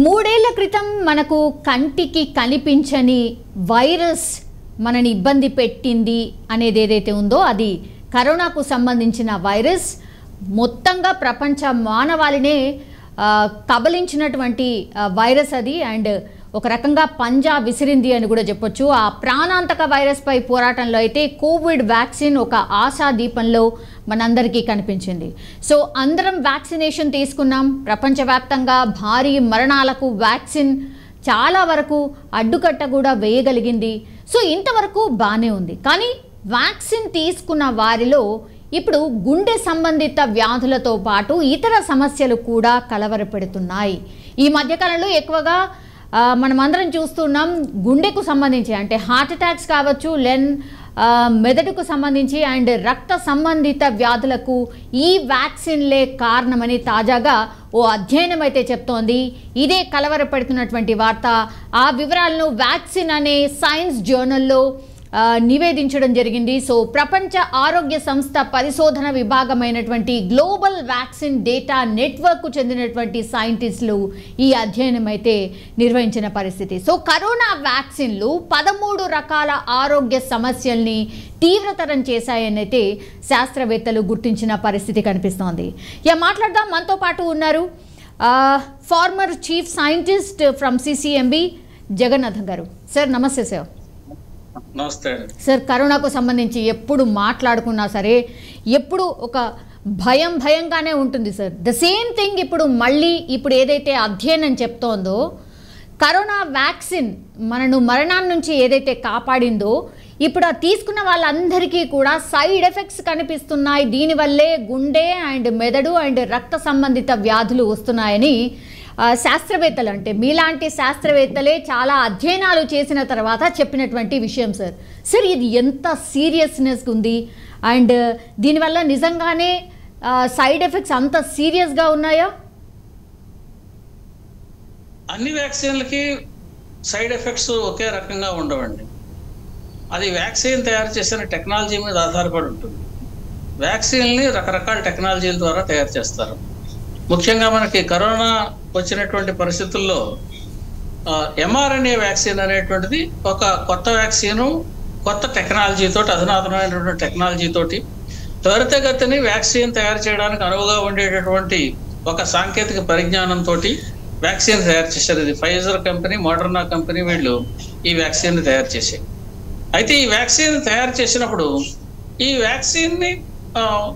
మూడేళ్ల క్రితం మనకు కంటికి కనిపించని వైరస్ మనని ఇబ్బంది పెట్టింది అనేది ఏదైతే ఉందో అది కరోనాకు సంబంధించిన వైరస్ మొత్తంగా ప్రపంచ మానవాళినే కబలించినటువంటి వైరస్ అది. అండ్ ఒక రకంగా పంజా విసిరింది అని కూడా చెప్పొచ్చు. ఆ ప్రాణాంతక వైరస్ పై పోరాటంలో అయితే కోవిడ్ వ్యాక్సిన్ ఒక ఆశా దీపంలో మనందరికీ కనిపించింది. సో అందరం వ్యాక్సినేషన్ తీసుకున్నాం. ప్రపంచవ్యాప్తంగా భారీ మరణాలకు వ్యాక్సిన్ చాలా వరకు అడ్డుకట్ట కూడా వేయగలిగింది. సో ఇంతవరకు బాగానే ఉంది. కానీ వ్యాక్సిన్ తీసుకున్న వారిలో ఇప్పుడు గుండె సంబంధిత వ్యాధులతో పాటు ఇతర సమస్యలు కూడా కలవరపెడుతున్నాయి. ఈ మధ్యకాలంలో ఎక్కువగా మనమందరం చూస్తున్నాం గుండెకు సంబంధించి అంటే హార్ట్ అటాక్స్ కావచ్చు, మెదడుకు సంబంధించి అండ్ రక్త సంబంధిత వ్యాధులకు ఈ వ్యాక్సిన్లే కారణమని తాజాగా ఓ అధ్యయనం అయితే చెప్తోంది. ఇదే కలవరపెడుతున్నటువంటి వార్త. ఆ వివరాలను వ్యాక్సిన్ అనే సైన్స్ జర్నల్లో నివేదించడం జరిగింది. సో ప్రపంచ ఆరోగ్య సంస్థ పరిశోధన విభాగమైనటువంటి గ్లోబల్ వ్యాక్సిన్ డేటా నెట్వర్క్కు చెందినటువంటి సైంటిస్టులు ఈ అధ్యయనం అయితే నిర్వహించిన పరిస్థితి. సో కరోనా వ్యాక్సిన్లు 13 రకాల ఆరోగ్య సమస్యల్ని తీవ్రతరం చేశాయని అయితే శాస్త్రవేత్తలు గుర్తించిన పరిస్థితి కనిపిస్తోంది. మాట్లాడదాం. మనతో పాటు ఉన్నారు former chief scientist from CCMB Jagannatham గారు. సార్ నమస్తే. సార్ నమస్తే సార్. కరోనాకు సంబంధించి ఎప్పుడు మాట్లాడుకున్నా సరే ఎప్పుడు ఒక భయంగానే ఉంటుంది సార్. ద సేమ్ థింగ్ ఇప్పుడు ఏదైతే అధ్యయనం చెప్తోందో కరోనా వ్యాక్సిన్ మనను మరణాన్ని నుంచి ఏదైతే కాపాడిందో ఇప్పుడు ఆ తీసుకున్న వాళ్ళందరికీ కూడా సైడ్ ఎఫెక్ట్స్ కనిపిస్తున్నాయి. దీనివల్లే గుండె అండ్ మెదడు అండ్ రక్త సంబంధిత వ్యాధులు వస్తున్నాయని శాస్త్రవేత్తలు అంటే మీలాంటి శాస్త్రవేత్తలే చాలా అధ్యయనాలు చేసిన తర్వాత చెప్పినటువంటి విషయం సార్. సార్ ఇది ఎంత సీరియస్నెస్ ఉంది అండ్ దీనివల్ల నిజంగానే సైడ్ ఎఫెక్ట్స్ అంత సీరియస్గా ఉన్నాయా? అన్ని వ్యాక్సిన్లకి సైడ్ ఎఫెక్ట్స్ ఒకే రకంగా ఉండవండి. అది వ్యాక్సిన్ తయారు చేసిన టెక్నాలజీ మీద ఆధారపడి ఉంటుంది. వ్యాక్సిన్ని రకరకాల టెక్నాలజీల ద్వారా తయారు చేస్తారు. ముఖ్యంగా మనకి కరోనా వచ్చినటువంటి పరిస్థితుల్లో ఎంఆర్ఎన్ఏ వ్యాక్సిన్ అనేటువంటిది ఒక కొత్త వ్యాక్సిను, కొత్త టెక్నాలజీతో, అధునాతనమైనటువంటి టెక్నాలజీతోటి త్వరితగతిని వ్యాక్సిన్ తయారు చేయడానికి అనువుగా ఉండేటటువంటి ఒక సాంకేతిక పరిజ్ఞానంతో వ్యాక్సిన్ తయారు చేశారు. ఇది ఫైజర్ కంపెనీ, మోడర్నా కంపెనీ వీళ్ళు ఈ వ్యాక్సిన్ తయారు చేశారు. అయితే ఈ వ్యాక్సిన్ తయారు చేసినప్పుడు ఈ వ్యాక్సిన్ని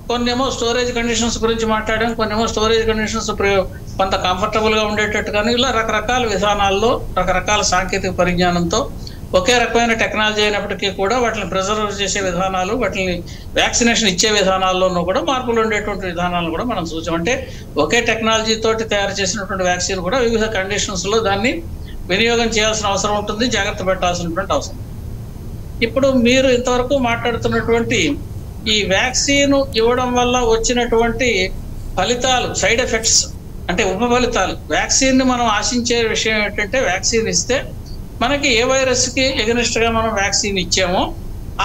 కొన్నేమో స్టోరేజ్ కండిషన్స్ గురించి మాట్లాడాం, కొన్నేమో స్టోరేజ్ కండిషన్స్ కొంత కంఫర్టబుల్గా ఉండేటట్టు, కానీ ఇలా రకరకాల విధానాల్లో రకరకాల సాంకేతిక పరిజ్ఞానంతో ఒకే రకమైన టెక్నాలజీ అయినప్పటికీ కూడా వాటిని ప్రిజర్వ్ చేసే విధానాలు, వాటిని వ్యాక్సినేషన్ ఇచ్చే విధానాల్లోనూ కూడా మార్పులు ఉండేటువంటి విధానాలను కూడా మనం చూసాం. అంటే ఒకే టెక్నాలజీ తోటి తయారు చేసినటువంటి వ్యాక్సిన్ కూడా వివిధ కండిషన్స్లో దాన్ని వినియోగం చేయాల్సిన అవసరం ఉంటుంది, జాగ్రత్త పెట్టాల్సినటువంటి అవసరం. ఇప్పుడు మీరు ఇంతవరకు మాట్లాడుతున్నటువంటి ఈ వ్యాక్సిన్ ఇవ్వడం వల్ల వచ్చినటువంటి ఫలితాలు, సైడ్ ఎఫెక్ట్స్ అంటే ఉప ఫలితాలు, వ్యాక్సిన్ని మనం ఆశించే విషయం ఏంటంటే వ్యాక్సిన్ ఇస్తే మనకి ఏ వైరస్కి ఎగనిస్ట్గా మనం వ్యాక్సిన్ ఇచ్చామో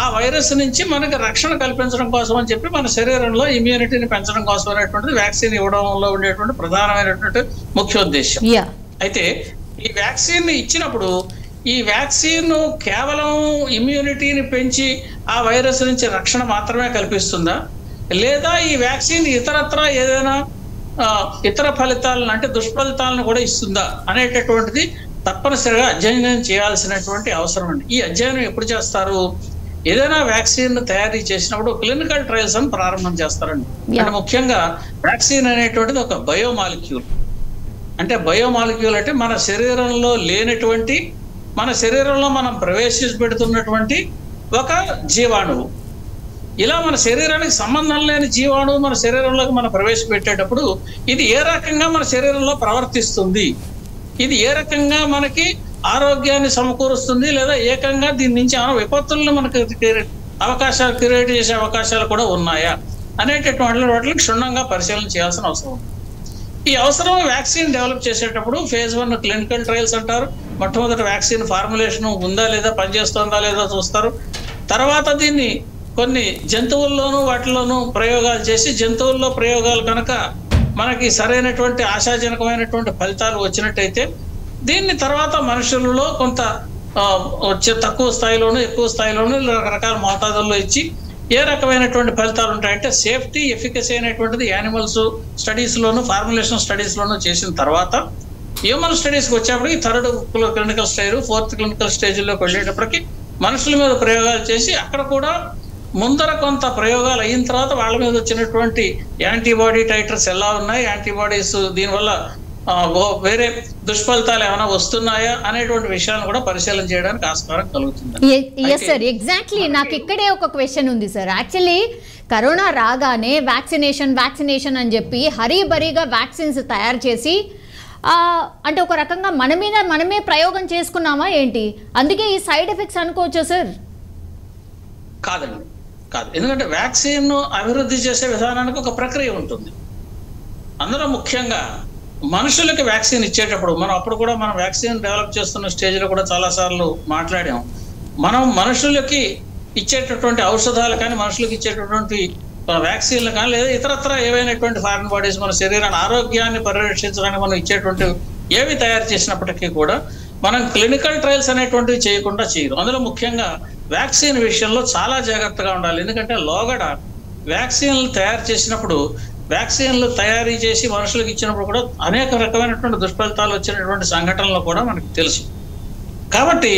ఆ వైరస్ నుంచి మనకి రక్షణ కల్పించడం కోసం అని చెప్పి మన శరీరంలో ఇమ్యూనిటీని పెంచడం కోసం అనేటువంటిది వ్యాక్సిన్ ఇవ్వడంలో ఉండేటువంటి ప్రధానమైనటువంటి ముఖ్య ఉద్దేశం. అయితే ఈ వ్యాక్సిన్ ఇచ్చినప్పుడు ఈ వ్యాక్సిన్ కేవలం ఇమ్యూనిటీని పెంచి ఆ వైరస్ నుంచి రక్షణ మాత్రమే కల్పిస్తుందా, లేదా ఈ వ్యాక్సిన్ ఇతరత్ర ఏదైనా ఇతర ఫలితాలను అంటే దుష్ఫలితాలను కూడా ఇస్తుందా అనేటటువంటిది తప్పనిసరిగా అధ్యయనం చేయాల్సినటువంటి అవసరం అండి. ఈ అధ్యయనం ఎప్పుడు చేస్తారు? ఏదైనా వ్యాక్సిన్ తయారీ చేసినప్పుడు క్లినికల్ ట్రయల్స్ అని ప్రారంభం చేస్తారండి. అంటే ముఖ్యంగా వ్యాక్సిన్ అనేటువంటిది ఒక బయోమాలిక్యూల్. అంటే బయోమాలిక్యూల్ అంటే మన శరీరంలో లేనటువంటి, మన శరీరంలో మనం ప్రవేశపెడుతున్నటువంటి ఒక జీవాణువు. ఇలా మన శరీరానికి సంబంధం లేని జీవాణువు మన శరీరంలోకి మనం ప్రవేశపెట్టేటప్పుడు ఇది ఏ రకంగా మన శరీరంలో ప్రవర్తిస్తుంది, ఇది ఏ రకంగా మనకి ఆరోగ్యాన్ని సమకూరుస్తుంది, లేదా ఏకంగా దీని నుంచి విపత్తులను మనకు అవకాశాలు క్రియేట్ చేసే అవకాశాలు కూడా ఉన్నాయా అనేటటువంటి వాటిని క్షుణ్ణంగా పరిశీలన చేయాల్సిన అవసరం ఉంది. ఈ అవసరం వ్యాక్సిన్ డెవలప్ చేసేటప్పుడు ఫేజ్ 1 క్లినికల్ ట్రయల్స్ అంటారు. మొట్టమొదటి వ్యాక్సిన్ ఫార్ములేషన్ ఉందా లేదా, పనిచేస్తుందా లేదా చూస్తారు. తర్వాత దీన్ని కొన్ని జంతువుల్లోనూ వాటిలోనూ ప్రయోగాలు చేసి జంతువుల్లో ప్రయోగాలు కనుక మనకి సరైనటువంటి ఆశాజనకమైనటువంటి ఫలితాలు వచ్చినట్టయితే దీన్ని తర్వాత మనుషులలో కొంత తక్కువ స్థాయిలోనూ ఎక్కువ స్థాయిలోనూ రకరకాల మోతాదుల్లో ఇచ్చి ఏ రకమైనటువంటి ఫలితాలు ఉంటాయంటే సేఫ్టీ ఎఫికసీ అనేటువంటిది యానిమల్స్ స్టడీస్లోను ఫార్ములేషన్ స్టడీస్లోనూ చేసిన తర్వాత హ్యూమన్ స్టడీస్కి వచ్చేప్పటికి third clinical stage fourth clinical స్టేజ్లోకి వెళ్ళేటప్పటికి మనుషుల మీద ప్రయోగాలు చేసి అక్కడ కూడా ముందర కొంత ప్రయోగాలు అయిన తర్వాత వాళ్ళ మీద వచ్చినటువంటి యాంటీబాడీ టైటర్స్ ఎలా ఉన్నాయి, యాంటీబాడీస్ దీనివల్ల వేరే దుష్ఫలితాలు ఏమైనా వస్తున్నాయా అనేటువంటి విషయాలను కూడా పరిశీలన చేయడానికి ఆస్కారం కలుగుతుంది. ఎస్ సార్, ఎగ్జాక్ట్లీ నాకు ఇక్కడే ఒక క్వశ్చన్ ఉంది సార్. యాక్చువల్లీ కరోనా రాగానే వ్యాక్సినేషన్ అని చెప్పి హరీబరీగా వ్యాక్సిన్స్ తయారు చేసి అంటే ఒక రకంగా మన మీద మనమే ప్రయోగం చేసుకున్నామా ఏంటి? అందుకే ఈ సైడ్ ఎఫెక్ట్స్ అనుకోవచ్చా సార్? కాదండి, కాదు. ఎందుకంటే వ్యాక్సిన్ అభివృద్ధి చేసే విధానానికి ఒక ప్రక్రియ ఉంటుంది. అందులో ముఖ్యంగా మనుషులకి వ్యాక్సిన్ ఇచ్చేటప్పుడు మనం వ్యాక్సిన్ డెవలప్ చేస్తున్న స్టేజ్లో కూడా చాలాసార్లు మాట్లాడాం. మనం మనుషులకి ఇచ్చేటటువంటి ఔషధాలు కానీ మనుషులకి ఇచ్చేటటువంటి వ్యాక్సిన్లు కానీ లేదా ఇతరత్ర ఏవైనటువంటి ఫారెన్ బాడీస్ మన శరీరాన్ని ఆరోగ్యాన్ని పరిరక్షించడానికి మనం ఇచ్చేటువంటి ఏవి తయారు చేసినప్పటికీ కూడా మనం క్లినికల్ ట్రయల్స్ అనేటువంటివి చేయకుండా చేయరు. అందులో ముఖ్యంగా వ్యాక్సిన్ విషయంలో చాలా జాగ్రత్తగా ఉండాలి. ఎందుకంటే లోగడ వ్యాక్సిన్లు తయారు చేసినప్పుడు వ్యాక్సిన్లు తయారీ చేసి మనుషులకు ఇచ్చినప్పుడు కూడా అనేక రకమైనటువంటి దుష్ఫలితాలు వచ్చినటువంటి సంఘటనలు కూడా మనకు తెలుసు. కాబట్టి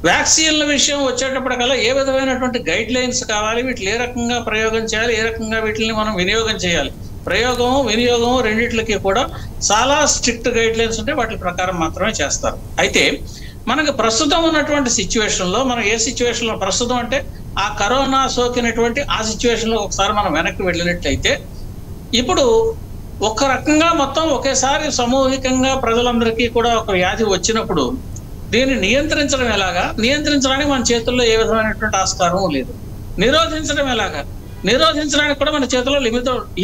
వ్యాక్సిన్ల విషయం వచ్చేటప్పటికల్లా ఏ విధమైనటువంటి గైడ్ లైన్స్ కావాలి, వీటిని ఏ రకంగా ప్రయోగం చేయాలి, ఏ రకంగా వీటిని మనం వినియోగం చేయాలి, ప్రయోగము వినియోగము రెండింటికి కూడా చాలా స్ట్రిక్ట్ గైడ్ లైన్స్ ఉంటే వాటి ప్రకారం మాత్రమే చేస్తారు. అయితే మనకు ప్రస్తుతం ఉన్నటువంటి సిచ్యువేషన్లో మనం ఏ సిచ్యువేషన్లో ప్రస్తుతం అంటే ఆ కరోనా సోకినటువంటి ఆ సిచ్యువేషన్లో ఒకసారి మనం వెనక్కి వెళ్ళినట్లయితే ఇప్పుడు ఒక రకంగా మొత్తం ఒకేసారి సమూహికంగా ప్రజలందరికీ కూడా ఒక వ్యాధి వచ్చినప్పుడు దీన్ని నియంత్రించడం ఎలాగా, నియంత్రించడానికి మన చేతుల్లో ఏ విధమైనటువంటి ఆస్కారం లేదు. నిరోధించడం ఎలాగా, నిరోధించడానికి కూడా మన చేతుల్లో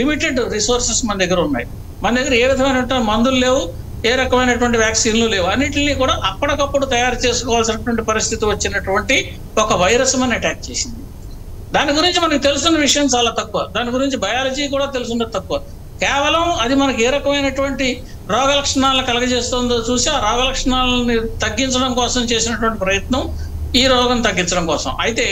లిమిటెడ్ రిసోర్సెస్ మన దగ్గర ఉన్నాయి. మన దగ్గర ఏ విధమైనటువంటి మందులు లేవు, ఏ రకమైనటువంటి వ్యాక్సిన్లు లేవు. అన్నిటినీ కూడా అప్పటికప్పుడు తయారు చేసుకోవాల్సినటువంటి పరిస్థితి వచ్చినటువంటి ఒక వైరస్ మన అటాక్ చేసింది. దాని గురించి మనకు తెలుసున్న విషయం చాలా తక్కువ, దాని గురించి బయాలజీ కూడా తెలుసున్నది తక్కువ. కేవలం అది మనకి ఏ రకమైనటువంటి రోగ లక్షణాలను కలగజేస్తుందో చూసి ఆ రోగ లక్షణాలని తగ్గించడం కోసం చేసినటువంటి ప్రయత్నం ఈ రోగం తగ్గించడం కోసం. అయితే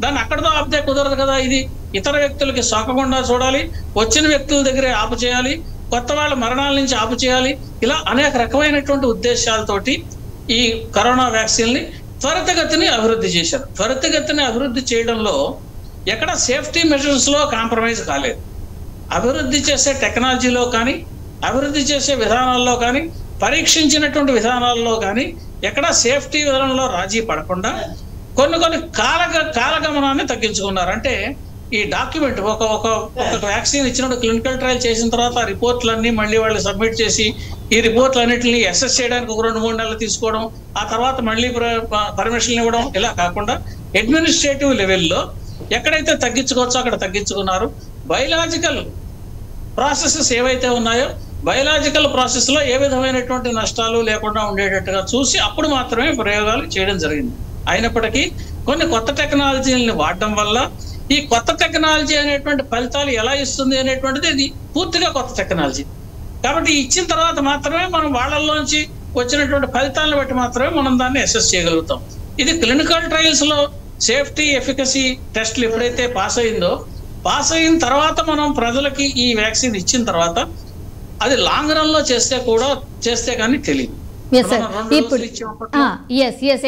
దాన్ని అక్కడితో ఆపితే కుదరదు కదా. ఇది ఇతర వ్యక్తులకి సోకకుండా చూడాలి, వచ్చిన వ్యక్తుల దగ్గరే ఆపు చేయాలి, కొత్త వాళ్ళ మరణాల నుంచి ఆపు చేయాలి. ఇలా అనేక రకమైనటువంటి ఉద్దేశాలతోటి ఈ కరోనా వ్యాక్సిన్ని త్వరితగతిని అభివృద్ధి చేశారు. త్వరితగతిని అభివృద్ధి చేయడంలో ఎక్కడ సేఫ్టీ మెజర్స్లో కాంప్రమైజ్ కాలేదు. అభివృద్ధి చేసే టెక్నాలజీలో కానీ అభివృద్ధి చేసే విధానాల్లో కానీ పరీక్షించినటువంటి విధానాల్లో కానీ ఎక్కడ సేఫ్టీ విధానంలో రాజీ పడకుండా కొన్ని కాలగమనాన్ని తగ్గించుకున్నారు. అంటే ఈ డాక్యుమెంట్ ఒక వ్యాక్సిన్ ఇచ్చినప్పుడు క్లినికల్ ట్రయల్ చేసిన తర్వాత ఆ రిపోర్ట్లన్నీ మళ్ళీ వాళ్ళు సబ్మిట్ చేసి ఈ రిపోర్ట్లన్నింటినీ అసెస్ చేయడానికి ఒక 2-3 నెలలు తీసుకోవడం, ఆ తర్వాత మళ్ళీ పర్మిషన్ ఇవ్వడం, ఇలా కాకుండా అడ్మినిస్ట్రేటివ్ లెవెల్లో ఎక్కడైతే తగ్గించుకోవచ్చో అక్కడ తగ్గించుకున్నారు. బయలాజికల్ ప్రాసెసెస్ ఏవైతే ఉన్నాయో బయలాజికల్ ప్రాసెస్లో ఏ విధమైనటువంటి నష్టాలు లేకుండా ఉండేటట్టుగా చూసి అప్పుడు మాత్రమే ప్రయోగాలు చేయడం జరిగింది. అయినప్పటికీ కొన్ని కొత్త టెక్నాలజీలని వాడడం వల్ల ఈ కొత్త టెక్నాలజీ అనేటువంటి ఫలితాలు ఎలా ఇస్తుంది అనేటువంటిది ఇది పూర్తిగా కొత్త టెక్నాలజీ. కాబట్టి ఇచ్చిన తర్వాత మాత్రమే మనం వాళ్ళల్లోంచి వచ్చినటువంటి ఫలితాలను బట్టి మాత్రమే మనం దాన్ని అసెస్ చేయగలుగుతాం. ఇది క్లినికల్ ట్రయల్స్లో సేఫ్టీ ఎఫికసీ టెస్ట్లు ఎప్పుడైతే పాస్ అయిన తర్వాత మనం ప్రజలకి ఈ వ్యాక్సిన్ ఇచ్చిన తర్వాత అది లాంగ్ రన్ లో చేస్తే కానీ తెలియదు.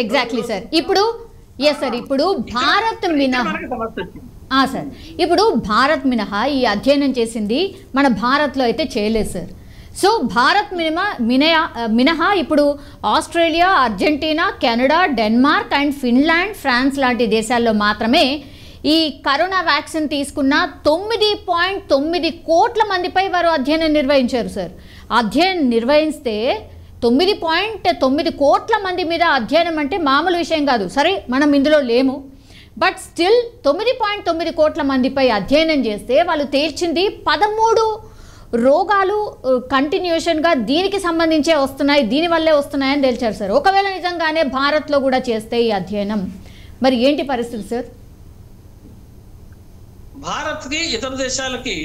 Exactly sir. ఇప్పుడు భారత్ మినహా సార్, ఇప్పుడు భారత్ మినహా ఈ అధ్యయనం చేసింది మన భారత్లో అయితే చేయలేదు సార్. సో భారత్ మినహా ఇప్పుడు Australia, Argentina, Canada, Denmark and Finland, France లాంటి దేశాల్లో మాత్రమే ఈ కరోనా వ్యాక్సిన్ తీసుకున్న 9.9 కోట్ల మందిపై వారు అధ్యయనం నిర్వహించారు సార్. అధ్యయనం నిర్వహిస్తే 9.9 కోట్ల మంది మీద అధ్యయనం అంటే మామూలు విషయం కాదు. సరే, మనం ఇందులో లేము, బట్ స్టిల్ 9.9 కోట్ల మందిపై అధ్యయనం చేస్తే వాళ్ళు తేల్చింది 13 రోగాలు కంటిన్యూషన్గా దీనికి సంబంధించే వస్తున్నాయి, దీనివల్లే వస్తున్నాయని తెలిచారు సార్. ఒకవేళ నిజంగానే భారత్లో కూడా చేస్తే ఈ అధ్యయనం మరి ఏంటి పరిస్థితి సార్? భారత్కి ఇతర దేశాలకి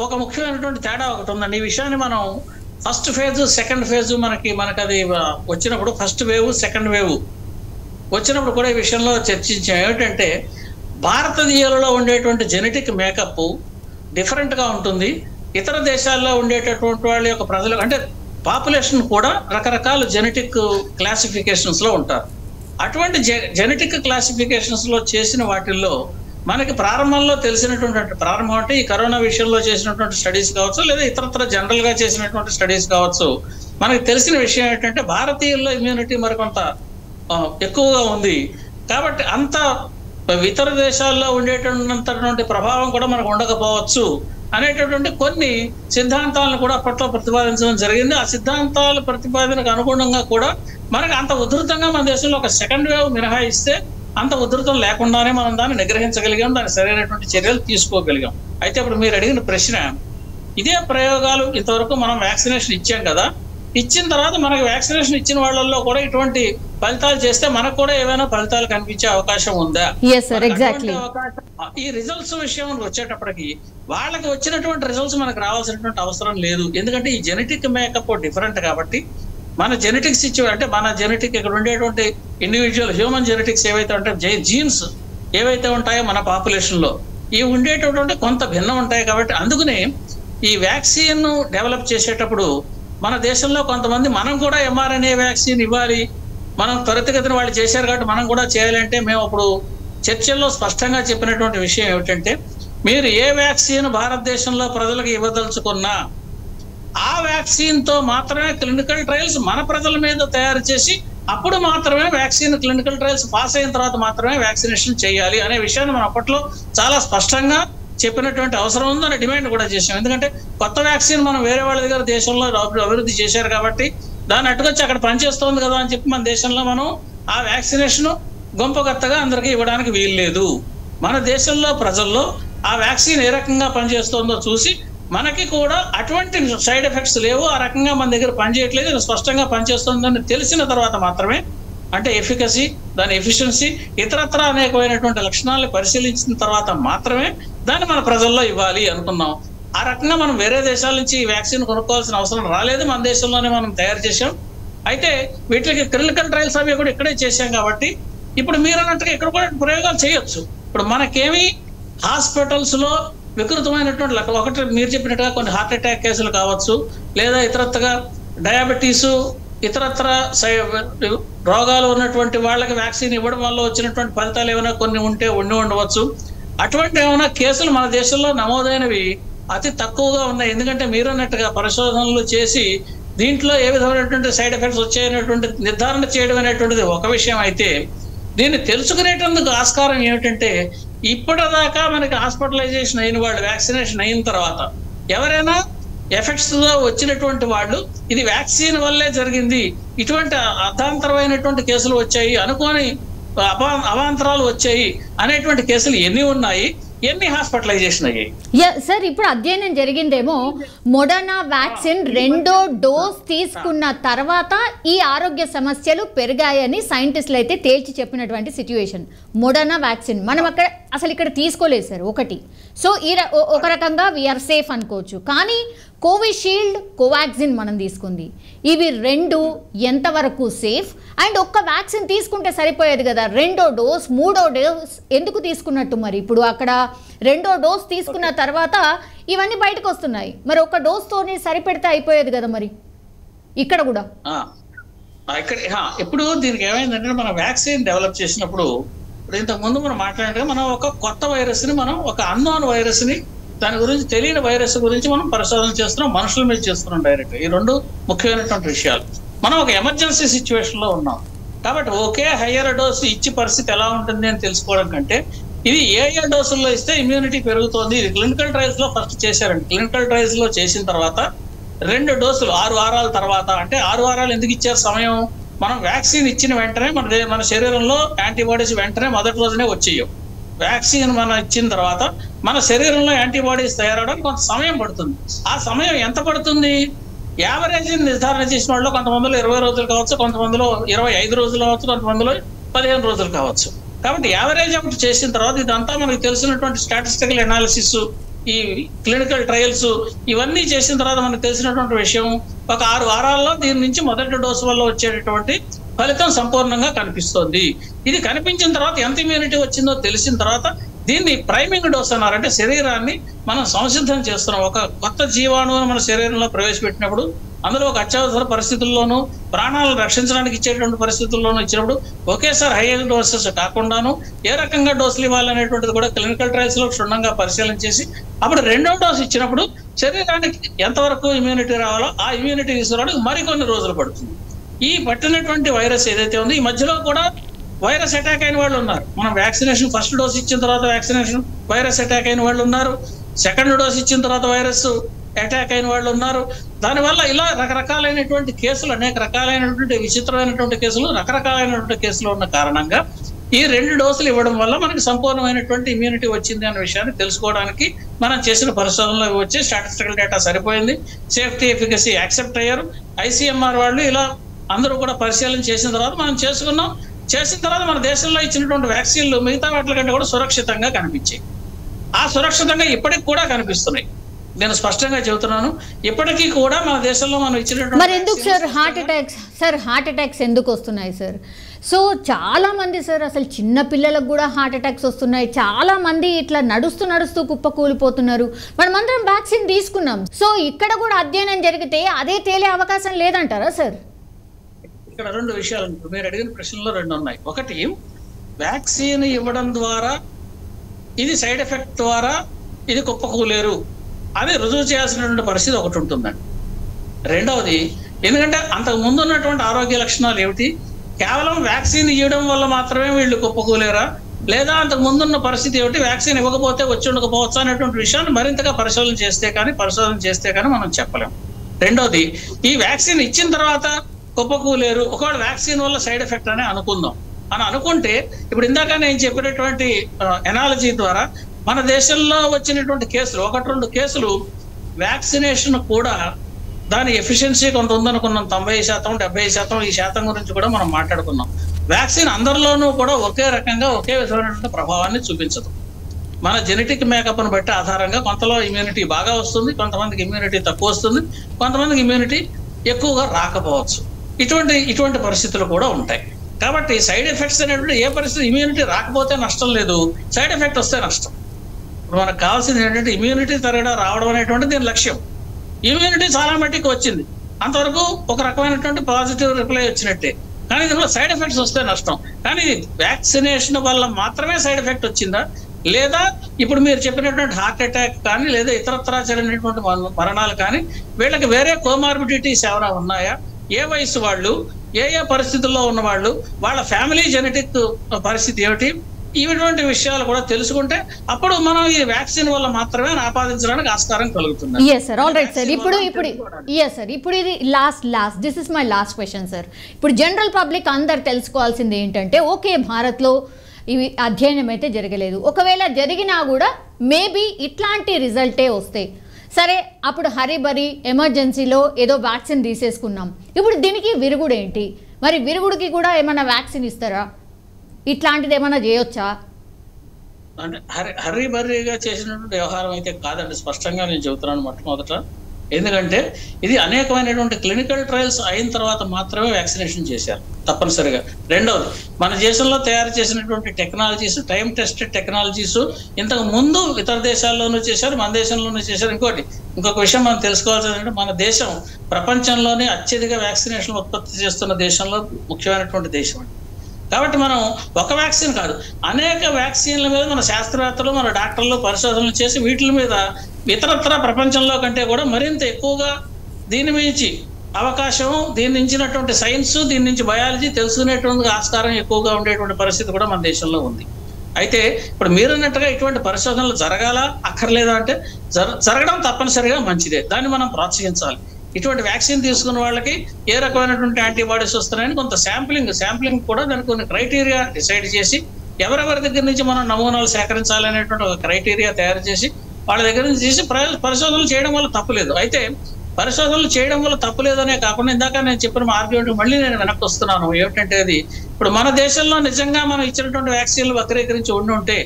ఒక ముఖ్యమైనటువంటి తేడా ఒకటి ఉందండి. ఈ విషయాన్ని మనం ఫస్ట్ ఫేజ్ సెకండ్ ఫేజ్ మనకి అది వచ్చినప్పుడు, ఫస్ట్ వేవ్ సెకండ్ వేవ్ వచ్చినప్పుడు కూడా ఈ విషయంలో చర్చించాం. ఏమిటంటే భారతీయులలో ఉండేటువంటి జెనెటిక్ మేకప్ డిఫరెంట్గా ఉంటుంది. ఇతర దేశాల్లో ఉండేటటువంటి వాళ్ళ యొక్క ప్రజలు అంటే పాపులేషన్ కూడా రకరకాల జెనెటిక్ క్లాసిఫికేషన్స్లో ఉంటారు. అటువంటి జెనెటిక్ క్లాసిఫికేషన్స్లో చేసిన వాటిల్లో మనకి ప్రారంభంలో తెలిసినటువంటి, ప్రారంభం అంటే ఈ కరోనా విషయంలో చేసినటువంటి స్టడీస్ కావచ్చు, లేదా ఇతరత్ర జనరల్గా చేసినటువంటి స్టడీస్ కావచ్చు, మనకి తెలిసిన విషయం ఏంటంటే భారతీయుల్లో ఇమ్యూనిటీ మరికొంత ఎక్కువగా ఉంది. కాబట్టి అంత ఇతర దేశాల్లో ఉండేటటువంటి ప్రభావం కూడా మనకు ఉండకపోవచ్చు అనేటటువంటి కొన్ని సిద్ధాంతాలను కూడా అప్పట్లో ప్రతిపాదించడం జరిగింది. ఆ సిద్ధాంతాల ప్రతిపాదనకు అనుగుణంగా కూడా మనకి అంత ఉధృతంగా మన దేశంలో ఒక సెకండ్ వేవ్ మినహాయిస్తే అంత ఉధృతం లేకుండానే మనం దాన్ని నిగ్రహించగలిగాం, దానికి సరైనటువంటి చర్యలు తీసుకోగలిగాం. అయితే ఇప్పుడు మీరు అడిగిన ప్రశ్న, ఇదే ప్రయోగాలు ఇంతవరకు మనం వ్యాక్సినేషన్ ఇచ్చాం కదా, ఇచ్చిన తర్వాత మనకి వ్యాక్సినేషన్ ఇచ్చిన వాళ్ళల్లో కూడా ఇటువంటి ఫలితాలు చేస్తే మనకు కూడా ఏమైనా ఫలితాలు కనిపించే అవకాశం ఉందా? ఈ రిజల్ట్స్ విషయం వచ్చేటప్పటికి వాళ్ళకి వచ్చినటువంటి రిజల్ట్స్ మనకు రావాల్సినటువంటి అవసరం లేదు. ఎందుకంటే ఈ జెనెటిక్ మేకప్ డిఫరెంట్ కాబట్టి మన జెనెటిక్స్ అంటే మన జెనెటిక్ ఇక్కడ ఉండేటువంటి ఇండివిజువల్ హ్యూమన్ జెనెటిక్స్ ఏవైతే ఉంటాయో, జీన్స్ ఏవైతే ఉంటాయో మన పాపులేషన్లో ఇవి ఉండేటటువంటి కొంత భిన్నం ఉంటాయి. కాబట్టి అందుకనే ఈ వ్యాక్సిన్ డెవలప్ చేసేటప్పుడు మన దేశంలో కొంతమంది మనం కూడా mRNA వ్యాక్సిన్ ఇవ్వాలి, మనం త్వరితగతిన వాళ్ళు చేశారు కాబట్టి మనం కూడా చేయాలంటే మేము అప్పుడు చర్చల్లో స్పష్టంగా చెప్పినటువంటి విషయం ఏమిటంటే, మీరు ఏ వ్యాక్సిన్ భారతదేశంలో ప్రజలకు ఇవ్వదలుచుకున్నా ఆ వ్యాక్సిన్తో మాత్రమే క్లినికల్ ట్రయల్స్ మన ప్రజల మీద తయారు చేసి అప్పుడు మాత్రమే వ్యాక్సిన్ క్లినికల్ ట్రయల్స్ పాస్ అయిన తర్వాత మాత్రమే వ్యాక్సినేషన్ చేయాలి అనే విషయాన్ని మనం అప్పట్లో చాలా స్పష్టంగా చెప్పినటువంటి అవసరం ఉందని డిమాండ్ కూడా చేసాం. ఎందుకంటే కొత్త వ్యాక్సిన్ మనం వేరే వాళ్ళ దగ్గర దేశంలో అభివృద్ధి చేశారు కాబట్టి దాన్ని అట్టుకొచ్చి అక్కడ పనిచేస్తోంది కదా అని చెప్పి మన దేశంలో మనం ఆ వ్యాక్సినేషన్ గొంపగత్తగా అందరికీ ఇవ్వడానికి వీల్లేదు. మన దేశంలో ప్రజల్లో ఆ వ్యాక్సిన్ ఏ రకంగా పనిచేస్తుందో చూసి మనకి కూడా అటువంటి సైడ్ ఎఫెక్ట్స్ లేవు, ఆ రకంగా మన దగ్గర పనిచేయట్లేదు, స్పష్టంగా పనిచేస్తుందని తెలిసిన తర్వాత మాత్రమే, అంటే ఎఫికసీ, దాని ఎఫిషియన్సీ, ఇతరత్ర అనేకమైనటువంటి లక్షణాలను పరిశీలించిన తర్వాత మాత్రమే దాన్ని మన ప్రజల్లో ఇవ్వాలి అనుకున్నాం. ఆ రకంగా మనం వేరే దేశాల నుంచి ఈ వ్యాక్సిన్ కొనుక్కోవాల్సిన అవసరం రాలేదు, మన దేశంలోనే మనం తయారు చేసాం. అయితే వీటికి క్లినికల్ ట్రయల్స్ అవి కూడా ఇక్కడే చేశాం కాబట్టి ఇప్పుడు మీరు అన్నట్టుగా ఇక్కడ కూడా ప్రయోగాలు చేయొచ్చు. ఇప్పుడు మనకేమి హాస్పిటల్స్లో వికృతమైనటువంటి ఒకటి మీరు చెప్పినట్టుగా కొన్ని హార్ట్ అటాక్ కేసులు కావచ్చు, లేదా ఇతరత్రగా డయాబెటీసు, ఇతరత్ర రోగాలు ఉన్నటువంటి వాళ్ళకి వ్యాక్సిన్ ఇవ్వడం వల్ల వచ్చినటువంటి ఫలితాలు ఏమైనా కొన్ని ఉండవచ్చు. అటువంటి ఏమైనా కేసులు మన దేశంలో నమోదైనవి అతి తక్కువగా ఉన్నాయి. ఎందుకంటే మీరు అన్నట్టుగా పరిశోధనలు చేసి దీంట్లో ఏ విధమైనటువంటి సైడ్ ఎఫెక్ట్స్ వచ్చాయనేటువంటి నిర్ధారణ చేయడం అనేటువంటిది ఒక విషయం అయితే, దీన్ని తెలుసుకునేటందుకు ఆస్కారం ఏమిటంటే ఇప్పటిదాకా మనకి హాస్పిటలైజేషన్ అయిన వాళ్ళు వ్యాక్సినేషన్ అయిన తర్వాత ఎవరైనా ఎఫెక్ట్స్తో వచ్చినటువంటి వాళ్ళు ఇది వ్యాక్సిన్ వల్లే జరిగింది, ఇటువంటి అర్థాంతరమైనటువంటి కేసులు వచ్చాయి, అనుకోని అవాంతరాలు వచ్చాయి అనేటువంటి కేసులు ఎన్ని ఉన్నాయి, ఎన్ని హాస్పిటలైజేషన్ అయ్యాయి? సార్ ఇప్పుడు అధ్యయనం జరిగిందేమో మోడర్నా వ్యాక్సిన్ 2వ డోస్ తీసుకున్న తర్వాత ఈ ఆరోగ్య సమస్యలు పెరిగాయని సైంటిస్టులు అయితే తేల్చి చెప్పినటువంటి సిచ్యువేషన్. మోడర్నా వ్యాక్సిన్ మనం అసలు ఇక్కడ తీసుకోలేదు సార్ ఒకటి. సో ఒక రకంగా వీఆర్ సేఫ్ అనుకోవచ్చు. కానీ కోవిషీల్డ్, కోవాక్సిన్ మనం తీసుకుంది, ఇవి రెండు ఎంతవరకు సేఫ్? అండ్ ఒక్క వ్యాక్సిన్ తీసుకుంటే సరిపోయేది కదా, 2వ డోస్ 3వ డోస్ ఎందుకు తీసుకున్నట్టు? మరి ఇప్పుడు అక్కడ 2వ డోస్ తీసుకున్న తర్వాత ఇవన్నీ బయటకు వస్తున్నాయి, మరి ఒక డోస్తోనే సరిపెడితే అయిపోయేది కదా. మరి ఇక్కడ కూడా ఇప్పుడు దీనికి ఏమైందంటే మనం వ్యాక్సిన్ డెవలప్ చేసినప్పుడు ఇంతకుముందు మనం మాట్లాడినట్టుగా మనం ఒక కొత్త వైరస్ని, మనం ఒక అన్నోన్ వైరస్ని, దాని గురించి తెలియని వైరస్ గురించి మనం పరిశోధన చేస్తున్నాం, మనుషుల మీద చేస్తున్నాం డైరెక్ట్. ఈ రెండు ముఖ్యమైనటువంటి విషయాలు. మనం ఒక ఎమర్జెన్సీ సిచ్యువేషన్లో ఉన్నాం కాబట్టి ఒకే హయ్యర్ డోసు ఇచ్చి పరిస్థితి ఎలా ఉంటుంది అని తెలుసుకోవడం కంటే ఇది ఏ డోసుల్లో ఇస్తే ఇమ్యూనిటీ పెరుగుతోంది, ఇది క్లినికల్ ట్రయల్స్లో ఫస్ట్ చేశారండి. క్లినికల్ ట్రయల్స్లో చేసిన తర్వాత 2 డోసులు 6 వారాల తర్వాత, అంటే 6 వారాలు ఎందుకు ఇచ్చారు సమయం? మనం వ్యాక్సిన్ ఇచ్చిన వెంటనే మన శరీరంలో యాంటీబాడీస్ వెంటనే మొదటి రోజునే వచ్చేయవు. వ్యాక్సిన్ మనం ఇచ్చిన తర్వాత మన శరీరంలో యాంటీబాడీస్ తయారవడానికి కొంత సమయం పడుతుంది. ఆ సమయం ఎంత పడుతుంది? యావరేజ్ నిర్ధారణ చేసిన వాళ్ళు కొంతమందిలో 20 రోజులు కావచ్చు, కొంతమందిలో 25 రోజులు కావచ్చు, కొంతమందిలో 15 రోజులు కావచ్చు. కాబట్టి యావరేజ్ అవుట్ చేసిన తర్వాత ఇదంతా మనకు తెలిసినటువంటి స్టాటిస్టికల్ అనాలిసిస్ ఈ క్లినికల్ ట్రయల్స్ ఇవన్నీ చేసిన తర్వాత మనకు తెలిసినటువంటి విషయం, ఒక 6 వారాల్లో దీని నుంచి మొదటి డోసు వల్ల వచ్చేటటువంటి ఫలితం సంపూర్ణంగా కనిపిస్తుంది. ఇది కనిపించిన తర్వాత ఎంత ఇమ్యూనిటీ వచ్చిందో తెలిసిన తర్వాత దీన్ని ప్రైమింగ్ డోస్ అన్నారు. అంటే శరీరాన్ని మనం సంసిద్ధం చేస్తున్నాం. ఒక కొత్త జీవాణువును మన శరీరంలో ప్రవేశపెట్టినప్పుడు అందులో ఒక అత్యవసర పరిస్థితుల్లోనూ ప్రాణాలను రక్షించడానికి ఇచ్చేటువంటి పరిస్థితుల్లోనూ ఇచ్చినప్పుడు ఒకేసారి హై డోసెస్ కాకుండాను ఏ రకంగా డోసులు ఇవ్వాలనేటువంటిది కూడా క్లినికల్ ట్రయల్స్ లో క్షుణ్ణంగా పరిశీలన చేసి అప్పుడు 2వ డోసు ఇచ్చినప్పుడు శరీరానికి ఎంతవరకు ఇమ్యూనిటీ రావాలో ఆ ఇమ్యూనిటీ తీసుకురావడానికి మరికొన్ని రోజులు పడుతుంది. ఈ పట్టినటువంటి వైరస్ ఏదైతే ఉందో ఈ మధ్యలో కూడా వైరస్ అటాక్ అయిన వాళ్ళు ఉన్నారు. మనం వ్యాక్సినేషన్ ఫస్ట్ డోస్ ఇచ్చిన తర్వాత వ్యాక్సినేషన్ వైరస్ అటాక్ అయిన వాళ్ళు ఉన్నారు. సెకండ్ డోస్ ఇచ్చిన తర్వాత వైరస్ అటాక్ అయిన వాళ్ళు ఉన్నారు. దానివల్ల ఇలా రకరకాలైనటువంటి కేసులు, అనేక రకాలైనటువంటి విచిత్రమైనటువంటి కేసులు, రకరకాలైనటువంటి కేసులు ఉన్న కారణంగా ఈ 2 డోసులు ఇవ్వడం వల్ల మనకి సంపూర్ణమైనటువంటి ఇమ్యూనిటీ వచ్చింది అనే విషయాన్ని తెలుసుకోవడానికి మనం చేసిన పరిశోధనలో వచ్చే స్టాటిస్టికల్ డేటా సరిపోయింది. సేఫ్టీ ఎఫికసీ యాక్సెప్ట్ అయ్యారు. ఐసీఎంఆర్ వాళ్ళు ఇలా అందరూ కూడా పరిశీలన చేసిన తర్వాత మనం చేసుకున్నాం. చేసిన తర్వాత మన దేశంలో ఇచ్చినటువంటి వ్యాక్సిన్లు మిగతా వాటి కంటే కూడా సురక్షితంగా కనిపించాయి. ఆ సురక్షితంగా ఇప్పటికి కూడా కనిపిస్తున్నాయి. నేను స్పష్టంగా చెబుతున్నాను, ఇప్పటికీ కూడా మన దేశంలో మనం ఇచ్చినటువంటి మరి ఎందుకు హార్ట్ అటాక్స్ ఎందుకు వస్తున్నాయి సార్? సో చాలా మంది సార్ అసలు చిన్న పిల్లలకు కూడా హార్ట్ అటాక్స్ వస్తున్నాయి. చాలా మంది ఇట్లా నడుస్తూ కుప్పకూలిపోతున్నారు. మనమందరం వ్యాక్సిన్ తీసుకున్నాం. సో ఇక్కడ కూడా అధ్యయనం జరిగితే అదే తేలే అవకాశం లేదంటారా సార్? ఇక్కడ 2 విషయాలు మీరు అడిగిన ప్రశ్నలో 2 ఉన్నాయి. ఒకటి, వ్యాక్సిన్ ఇవ్వడం ద్వారా ఇది సైడ్ ఎఫెక్ట్ ద్వారా ఇది కుప్పకూలేరు అని రుజువు చేయాల్సినటువంటి పరిస్థితి ఒకటి ఉంటుందండి. రెండవది, ఎందుకంటే అంతకు ముందు ఉన్నటువంటి ఆరోగ్య లక్షణాలు ఏమిటి, కేవలం వ్యాక్సిన్ ఇవ్వడం వల్ల మాత్రమే వీళ్ళు కుప్పకూలేరా, లేదా అంతకు ముందున్న పరిస్థితి ఏమిటి, వ్యాక్సిన్ ఇవ్వకపోతే వచ్చి ఉండకపోవచ్చు అనేటువంటి విషయాన్ని మరింతగా పరిశోధన చేస్తే కానీ మనం చెప్పలేం. రెండోది, ఈ వ్యాక్సిన్ ఇచ్చిన తర్వాత కుప్పకూలేరు, ఒకవేళ వ్యాక్సిన్ వల్ల సైడ్ ఎఫెక్ట్ అని అనుకుంటే ఇప్పుడు ఇందాక నేను చెప్పినటువంటి ఎనాలజీ ద్వారా మన దేశంలో వచ్చినటువంటి కేసులు 1-2 కేసులు వ్యాక్సినేషన్ కూడా దాని ఎఫిషియన్సీ కొంత ఉందనుకున్నాం. 90%, 70% ఈ శాతం గురించి కూడా మనం మాట్లాడుకున్నాం. వ్యాక్సిన్ అందరిలోనూ కూడా ఒకే రకంగా ఒకే విధమైనటువంటి ప్రభావాన్ని చూపించదు. మన జెనెటిక్ మేకప్ను బట్టి ఆధారంగా కొంతలో ఇమ్యూనిటీ బాగా వస్తుంది, కొంతమందికి ఇమ్యూనిటీ తక్కువ వస్తుంది, కొంతమందికి ఇమ్యూనిటీ ఎక్కువగా రాకపోవచ్చు. ఇటువంటి పరిస్థితులు కూడా ఉంటాయి. కాబట్టి సైడ్ ఎఫెక్ట్స్ అనేటువంటి ఏ పరిస్థితి, ఇమ్యూనిటీ రాకపోతే నష్టం లేదు, సైడ్ ఎఫెక్ట్ వస్తే నష్టం. ఇప్పుడు మనకు కావాల్సింది ఏంటంటే ఇమ్యూనిటీ త్వరగా రావడం అనేటువంటి దీని లక్ష్యం. ఇమ్యూనిటీ చాలా మట్టికి వచ్చింది, అంతవరకు ఒక రకమైనటువంటి పాజిటివ్ రిప్లై వచ్చినట్టే. కానీ దీనిలో సైడ్ ఎఫెక్ట్స్ వస్తే నష్టం. కానీ వ్యాక్సినేషన్ వల్ల మాత్రమే సైడ్ ఎఫెక్ట్ వచ్చిందా, లేదా ఇప్పుడు మీరు చెప్పినటువంటి హార్ట్ అటాక్ కానీ లేదా ఇతరత్రా జరిగినటువంటి మరణాలు కానీ వీళ్ళకి వేరే కోమార్బిడిటీస్ ఏమైనా ఉన్నాయా, ఏ వయసు వాళ్ళు, ఏ పరిస్థితుల్లో ఉన్న వాళ్ళు, వాళ్ళ ఫ్యామిలీ జెనెటిక్ పరిస్థితి ఏమిటి, ఇటువంటి విషయాలు కూడా తెలుసుకుంటే అప్పుడు మనం ఈ వ్యాక్సిన్ వల్ల మాత్రమే ఆపాదించడానికి ఆస్కారం కలుగుతుంది. ఇప్పుడు ఇది last this is my last question sir. ఇప్పుడు జనరల్ పబ్లిక్ అందరు తెలుసుకోవాల్సింది ఏంటంటే, ఓకే భారత్లో ఇవి అధ్యయనం అయితే జరగలేదు, ఒకవేళ జరిగినా కూడా మేబీ ఇట్లాంటి రిజల్టే వస్తాయి. సరే, అప్పుడు హరిబరి ఎమర్జెన్సీలో ఏదో వ్యాక్సిన్ తీసేసుకున్నాం. ఇప్పుడు దీనికి విరుగుడు ఏంటి? మరి విరుగుడికి కూడా ఏమైనా వ్యాక్సిన్ ఇస్తారా? ఇట్లాంటిది ఏమైనా చేయొచ్చా? అంటే హరిబరిగా చేసినటువంటి వ్యవహారం అయితే కాదండి, స్పష్టంగా నేను చెబుతున్నాను మొట్టమొదట. ఎందుకంటే ఇది అనేకమైనటువంటి క్లినికల్ ట్రయల్స్ అయిన తర్వాత మాత్రమే వ్యాక్సినేషన్ చేశారు తప్పనిసరిగా. రెండవది, మన దేశంలో తయారు చేసినటువంటి టెక్నాలజీస్, టైం టెస్టెడ్ టెక్నాలజీస్ ఇంతకు ముందు ఇతర దేశాల్లోనూ చేశారు, మన దేశంలోనూ చేశారు. ఇంకొక విషయం మనం తెలుసుకోవాల్సిందంటే, మన దేశం ప్రపంచంలోనే అత్యధిక వ్యాక్సినేషన్ ఉత్పత్తి చేస్తున్న దేశంలో ముఖ్యమైనటువంటి దేశం అండి. కాబట్టి మనం ఒక వ్యాక్సిన్ కాదు, అనేక వ్యాక్సిన్ల మీద మన శాస్త్రవేత్తలు, మన డాక్టర్లు పరిశోధనలు చేసి వీటి మీద ఇతరత్ర ప్రపంచంలో కంటే కూడా మరింత ఎక్కువగా దీని మించి అవకాశం, దీని నుంచినటువంటి సైన్స్, దీని నుంచి బయాలజీ తెలుసుకునేటువంటి ఆస్కారం ఎక్కువగా ఉండేటువంటి పరిస్థితి కూడా మన దేశంలో ఉంది. అయితే ఇప్పుడు మీరన్నట్టుగా ఇటువంటి పరిశోధనలు జరగాలా అక్కర్లేదా అంటే జరగడం తప్పనిసరిగా మంచిదే, దాన్ని మనం ప్రోత్సహించాలి. ఇటువంటి వ్యాక్సిన్ తీసుకున్న వాళ్ళకి ఏ రకమైనటువంటి యాంటీబాడీస్ వస్తున్నాయని కొంత శాంప్లింగ్ కూడా దానికి కొన్ని క్రైటీరియా డిసైడ్ చేసి, ఎవరెవరి దగ్గర నుంచి మనం నమూనాలు సేకరించాలనేటువంటి ఒక క్రైటీరియా తయారు చేసి వాళ్ళ దగ్గర నుంచి చేసి పరిశోధనలు చేయడం వల్ల తప్పులేదు. అయితే పరిశోధనలు చేయడం వల్ల తప్పు లేదనే కాకుండా ఇందాక నేను చెప్పిన ఆర్గ్యుమెంట్ మళ్ళీ నేను వెనక్కి వస్తున్నాను. ఏమిటంటే అది ఇప్పుడు మన దేశంలో నిజంగా మనం ఇచ్చినటువంటి వ్యాక్సిన్లు వక్రీకరించి ఉంటే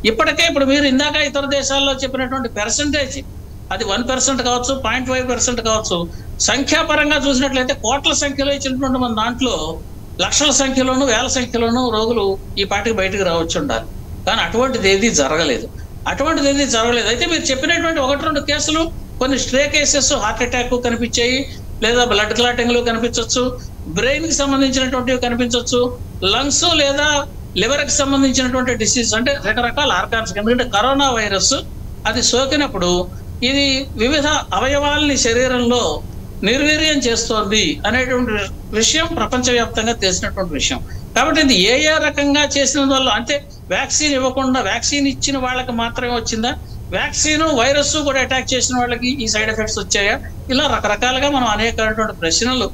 ఇప్పటికే ఇప్పుడు మీరు ఇందాక ఇతర దేశాల్లో చెప్పినటువంటి పర్సంటేజ్ అది 1% కావచ్చు, 0.5% కావచ్చు, సంఖ్యాపరంగా చూసినట్లయితే కోట్ల సంఖ్యలో ఇచ్చినటువంటి మన దాంట్లో లక్షల సంఖ్యలోనూ వేల సంఖ్యలోనూ రోగులు ఈ పాటికి బయటకు రావచ్చు ఉండాలి. కానీ అటువంటిది ఏది జరగలేదు. అయితే మీరు చెప్పినటువంటి 1-2 కేసులు కొన్ని స్ట్రే కేసెస్ హార్ట్ అటాక్ కనిపించాయి, లేదా బ్లడ్ క్లాటింగ్లు కనిపించవచ్చు, బ్రెయిన్ కి సంబంధించినటువంటివి కనిపించవచ్చు, లంగ్స్ లేదా లివర్ కి సంబంధించినటువంటి డిసీజ్ అంటే రకరకాల ఆర్గాన్స్. ఎందుకంటే కరోనా వైరస్ అది సోకినప్పుడు ఇది వివిధ అవయవాల్ని శరీరంలో నిర్వీర్యం చేస్తోంది అనేటువంటి విషయం ప్రపంచవ్యాప్తంగా తెలిసినటువంటి విషయం. కాబట్టి ఇది ఏ రకంగా చేసిన వల్ల అంటే వ్యాక్సిన్ ఇవ్వకుండా వ్యాక్సిన్ ఇచ్చిన వాళ్ళకి మాత్రమే వచ్చిందా, వ్యాక్సిన్ వైరస్ కూడా అటాక్ చేసిన వాళ్ళకి ఈ సైడ్ ఎఫెక్ట్స్ వచ్చాయా, ఇలా రకరకాలుగా మనం అనేకమైనటువంటి ప్రశ్నలు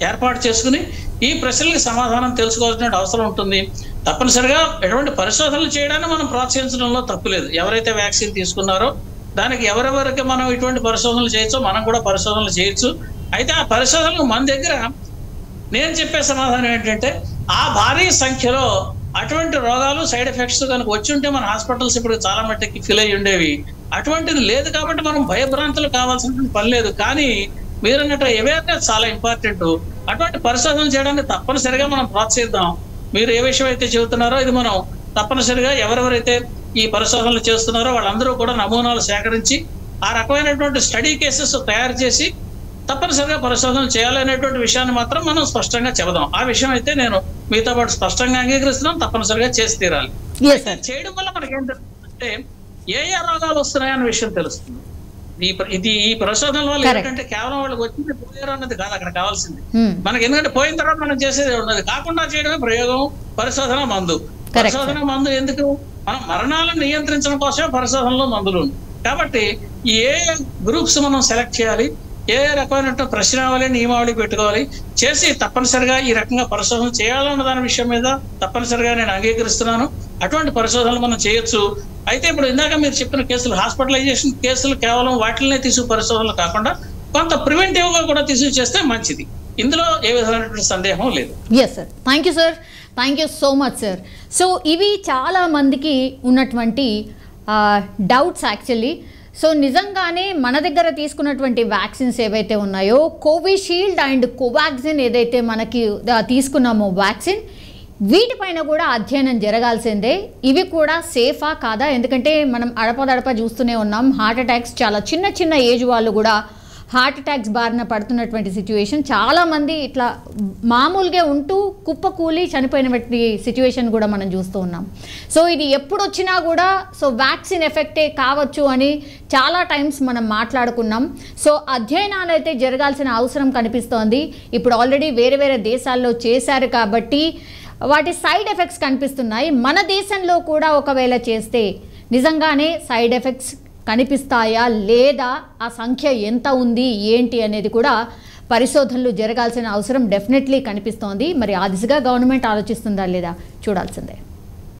ఏర్పాటు చేసుకుని ఈ ప్రశ్నలకు సమాధానం తెలుసుకోవాల్సిన అవసరం ఉంటుంది. తప్పనిసరిగా ఎటువంటి పరిశోధనలు చేయడాన్ని మనం ప్రోత్సహించడంలో తప్పులేదు. ఎవరైతే వ్యాక్సిన్ తీసుకున్నారో దానికి ఎవరెవరికి మనం ఇటువంటి పరిశోధనలు చేయొచ్చో మనం కూడా పరిశోధనలు చేయొచ్చు. అయితే ఆ పరిశోధనలు మన దగ్గర నేను చెప్పే సమాధానం ఏంటంటే ఆ భారీ సంఖ్యలో అటువంటి రోగాలు సైడ్ ఎఫెక్ట్స్ కనుక వచ్చి ఉంటే మన హాస్పిటల్స్ ఇప్పుడు చాలా మట్టుకి ఫిల్ అయ్యి ఉండేవి. అటువంటిది లేదు కాబట్టి మనం భయభ్రాంతులు కావాల్సిన పని లేదు. కానీ మీరన్నట్టు అవేర్నెస్ చాలా ఇంపార్టెంట్. అటువంటి పరిశోధనలు చేయడానికి తప్పనిసరిగా మనం ప్రోత్సహిద్దాం. మీరు ఏ విషయం అయితే చెబుతున్నారో ఇది మనం తప్పనిసరిగా ఎవరెవరైతే ఈ పరిశోధనలు చేస్తున్నారో వాళ్ళందరూ కూడా నమూనాలు సేకరించి ఆ రకమైనటువంటి స్టడీ కేసెస్ తయారు చేసి తప్పనిసరిగా పరిశోధనలు చేయాలనేటువంటి విషయాన్ని మాత్రం మనం స్పష్టంగా చెబుదాం. ఆ విషయం అయితే నేను మీతో పాటు స్పష్టంగా అంగీకరిస్తున్నాం. తప్పనిసరిగా చేసి తీరాలి. చేయడం వల్ల మనకి ఏం తెలుస్తుందంటే ఏ రోగాలు వస్తున్నాయన్న విషయం తెలుస్తుంది. ఈ పరిశోధనల వల్ల ఏంటంటే కేవలం వాళ్ళకి వచ్చింది పోయారు అన్నది కాదు అక్కడ కావాల్సింది. మనకి ఎందుకంటే పోయిన తర్వాత మనం చేసేది ఉన్నది కాకుండా చేయడమే ప్రయోగం. పరిశోధన మందు ఎందుకు? మనం మరణాలను నియంత్రించడం కోసమే పరిశోధనలో మందులు. కాబట్టి ఏ గ్రూప్స్ మనం సెలెక్ట్ చేయాలి, ఏ రకమైన ప్రశ్నావళి నియమావళి పెట్టుకోవాలి, చేసి తప్పనిసరిగా ఈ రకంగా పరిశోధన చేయాలన్న దాని విషయం మీద తప్పనిసరిగా నేను అంగీకరిస్తున్నాను. అటువంటి పరిశోధనలు మనం చేయొచ్చు. అయితే ఇప్పుడు ఇందాక మీరు చెప్పిన కేసులు హాస్పిటలైజేషన్ కేసులు కేవలం వాటినే తీసుకు పరిశోధనలు కాకుండా కొంత ప్రివెంటివ్ గా కూడా తీసుకు చేస్తే మంచిది. ఇందులో ఏ విధమైనటువంటి సందేహం లేదు. Yes sir, thank you sir, thank you so much sir. So ఇవి చాలా మందికి ఉన్నటువంటి డౌట్స్ యాక్చువల్లీ. సో నిజంగానే మన దగ్గర తీసుకున్నటువంటి వ్యాక్సిన్స్ ఏవైతే ఉన్నాయో కోవిషీల్డ్ అండ్ కోవాక్సిన్ ఏదైతే మనకి తీసుకున్నామో వ్యాక్సిన్ వీటిపైన కూడా అధ్యయనం జరగాల్సిందే. ఇవి కూడా సేఫా కాదా? ఎందుకంటే మనం అడపదడప చూస్తూనే ఉన్నాం హార్ట్ అటాక్స్, చాలా చిన్న చిన్న ఏజ్ వాళ్ళు కూడా హార్ట్ అటాక్స్ బారిన పడుతున్నటువంటి సిచ్యువేషన్. చాలామంది ఇట్లా మామూలుగా ఉంటూ కుప్పకూలి చనిపోయినటువంటి సిచ్యువేషన్ కూడా మనం చూస్తూ ఉన్నాం. సో ఇది ఎప్పుడు వచ్చినా కూడా సో వ్యాక్సిన్ ఎఫెక్టే కావచ్చు అని చాలా టైమ్స్ మనం మాట్లాడుకున్నాం. సో అధ్యయనాలు అయితే జరగాల్సిన అవసరం కనిపిస్తోంది. ఇప్పుడు ఆల్రెడీ వేరే వేరే దేశాల్లో చేశారు కాబట్టి వాటి సైడ్ ఎఫెక్ట్స్ కనిపిస్తున్నాయి. మన దేశంలో కూడా ఒకవేళ చేస్తే నిజంగానే సైడ్ ఎఫెక్ట్స్ కనిపిస్తాయా లేదా, ఆ సంఖ్య ఎంత ఉంది ఏంటి అనేది కూడా పరిశోధనలు జరగాల్సిన అవసరం డెఫినెట్లీ కనిపిస్తోంది. మరి ఆ దిశగా గవర్నమెంట్ ఆలోచిస్తుందా లేదా చూడాల్సిందే.